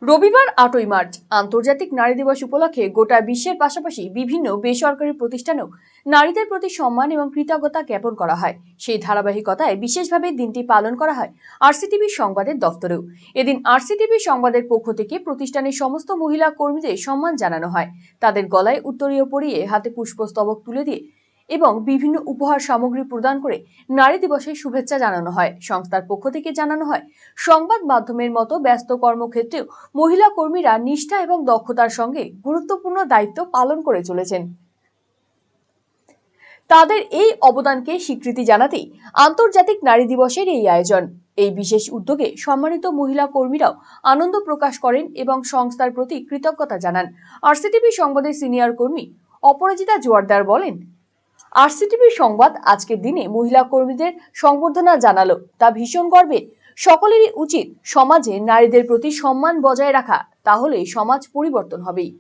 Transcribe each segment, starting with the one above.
রবিবার ৮ই মার্চ আন্তর্জাতিক নারী দিবস উপলক্ষে গোটা বিশ্বের পাশাপাশি বিভিন্ন বেসরকারি প্রতিষ্ঠানেও নারীদের প্রতি সম্মান এবং কৃতজ্ঞতা জ্ঞাপন করা হয়। সেই ধারাবাহিকতায় বিশেষভাবে দিনটি পালন করা হয় আরসিটিভি সংবাদের দফতরেও। এদিন আরসিটিভি সংবাদের পক্ষ থেকে প্রতিষ্ঠানের সমস্ত মহিলা কর্মীদের সম্মান জানানো হয়। তাদের গলায় উত্তরীয় পরিয়ে হাতে পুষ্পস্তবক তুলে দিয়ে এবং বিভিন্ন উপহার সামগ্রী প্রদান করে নারী দিবসের শুভেচ্ছা জানানো হয়। সংস্থার পক্ষ থেকে জানানো হয়, সংবাদ মাধ্যমের মতো ব্যস্ত কর্মক্ষেত্রেও মহিলা কর্মীরা নিষ্ঠা এবং দক্ষতার সঙ্গে গুরুত্বপূর্ণ দায়িত্ব পালন করে চলেছেন। তাদের এই অবদানকে স্বীকৃতি জানাতেই আন্তর্জাতিক নারী দিবসের এই আয়োজন। এই বিশেষ উদ্যোগে সম্মানিত মহিলা কর্মীরাও আনন্দ প্রকাশ করেন এবং সংস্থার প্রতি কৃতজ্ঞতা জানান। আরসিটিভি সংবাদের সিনিয়র কর্মী অপরাজিতা জোয়ারদার বলেন, আরসিটিভি সংবাদ আজকের দিনে মহিলা কর্মীদের সংবর্ধনা জানালো, তা ভীষণ গর্বের। সকলেরই উচিত সমাজে নারীদের প্রতি সম্মান বজায় রাখা, তাহলে সমাজ পরিবর্তন হবেই।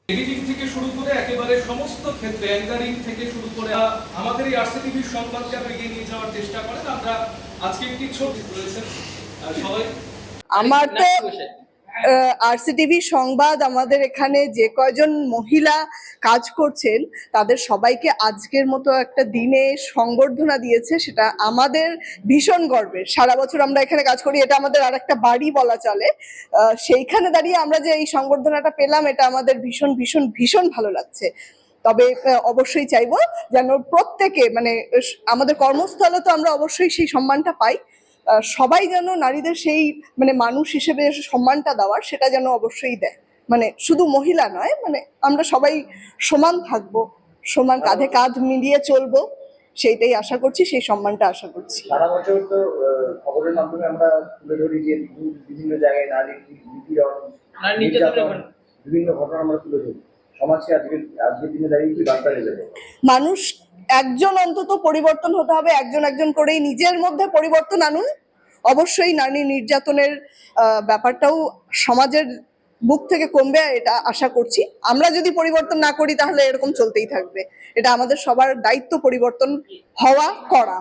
এডিটিং থেকে শুরু করে একেবারে সমস্ত ক্ষেত্রে অ্যাঙ্কারিং থেকে শুরু করে আমাদের এই আরসিটিভি সংবাদকে এগিয়ে নিয়ে যাওয়ার চেষ্টা করেন। আমরা আজকে একটি ছবি তুলেছেন সবাই। আমার তো আরসিটিভি সংবাদ আমাদের এখানে যে কয়জন মহিলা কাজ করছেন তাদের সবাইকে আজকের মতো একটা দিনে সংবর্ধনা দিয়েছে, সেটা আমাদের ভীষণ গর্বের। সারা বছর আমরা এখানে কাজ করি, এটা আমাদের আর একটা বাড়ি বলা চলে। সেইখানে দাঁড়িয়ে আমরা যে এই সংবর্ধনাটা পেলাম, এটা আমাদের ভীষণ ভীষণ ভীষণ ভালো লাগছে। তবে অবশ্যই চাইবো যেন প্রত্যেকে, মানে আমাদের কর্মস্থলে তো আমরা অবশ্যই সেই সম্মানটা পাই, সবাই যেন নারীদের সেই মানে মানুষ হিসেবে সম্মানটা দেওয়ার, সেটা যেন অবশ্যই দেয়। মানে শুধু মহিলা নয়, মানে আমরা সবাই সমান থাকবো, সমান কাঁধে কাঁধ মিলিয়ে চলবো, সেইটাই আশা করছি, সেই সম্মানটা আশা করছি। সারা বছর তো খবরের মাধ্যমে আমরা তুলে ধরি যে বিভিন্ন জায়গায় বিভিন্ন ঘটনা আমরা তুলে ধরি। সমাজকে আজকের দিনে দাঁড়িয়ে কি বার্তা দেবে? মানুষ একজন অন্তত পরিবর্তন হতে হবে, একজন একজন করেই নিজের মধ্যে পরিবর্তন আনুন। অবশ্যই নারী নির্যাতনের ব্যাপারটাও সমাজের বুক থেকে কমবে, এটা আশা করছি। আমরা যদি পরিবর্তন না করি তাহলে এরকম চলতেই থাকবে। এটা আমাদের সবার দায়িত্ব, পরিবর্তন হওয়া করা।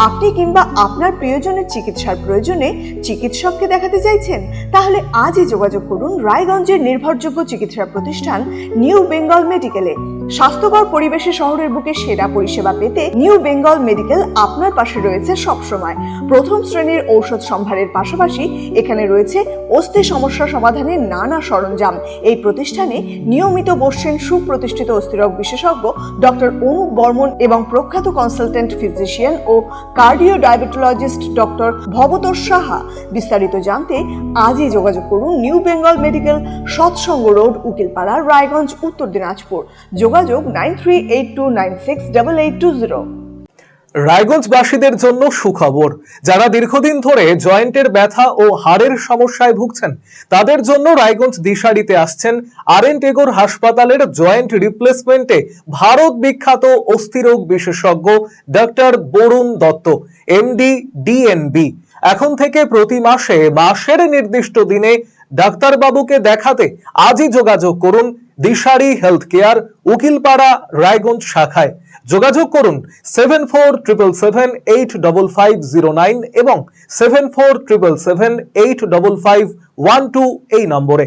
আপনি কিংবা আপনার প্রিয়জনের চিকিৎসার প্রয়োজনে চিকিৎসককে দেখাতে চাইছেন? তাহলে আজই যোগাযোগ করুন রায়গঞ্জের নির্ভরযোগ্য চিকিৎসা প্রতিষ্ঠান নিউ বেঙ্গল মেডিকেলে। স্বাস্থ্যকর পরিবেশে শহরের বুকে সেরা পরিষেবা পেতে নিউ বেঙ্গল মেডিকেল আপনার পাশে রয়েছে সবসময়। প্রথম শ্রেণীর ঔষধ সম্ভারের পাশাপাশি এখানে রয়েছে অস্থি সমস্যা সমাধানের নানা সরঞ্জাম। এই প্রতিষ্ঠানে নিয়মিত বসছেন সুপ্রতিষ্ঠিত অস্থিরোগ বিশেষজ্ঞ ডক্টর অনুপ বর্মন এবং প্রখ্যাত কনসালটেন্ট ফিজিশিয়ান ও cardio diabetologist doctor Bhabatosh Saha. বিস্তারিত জানতে আজই যোগাযোগ করুন new Bengal medical, Satsang road, Ukilpara, Raiganj, Uttar Dinajpur. যোগাযোগ 9382968820। রায়গঞ্জবাসীদের জন্য সুখবর। যারা দীর্ঘদিন ধরে জয়েন্টের ব্যথা ও হাড়ের সমস্যায় ভুগছেন, তাদের জন্য রায়গঞ্জ দিশারিতে আসছেন আর.এন.টেগোর হাসপাতালের জয়েন্ট রিপ্লেসমেন্টে ভারত বিখ্যাত অস্থিরোগ বিশেষজ্ঞ doctor Barun Dutta, MD, DNB. এখন থেকে প্রতি মাসের নির্দিষ্ট দিনে ডাক্তারবাবুকে দেখাতে আজই যোগাযোগ করুন দিশারি হেলথ কেয়ার, উকিলপাড়া, রায়গঞ্জ শাখায়। যোগাযোগ করুন 7477785509 এবং 7477785512 এই নম্বরে।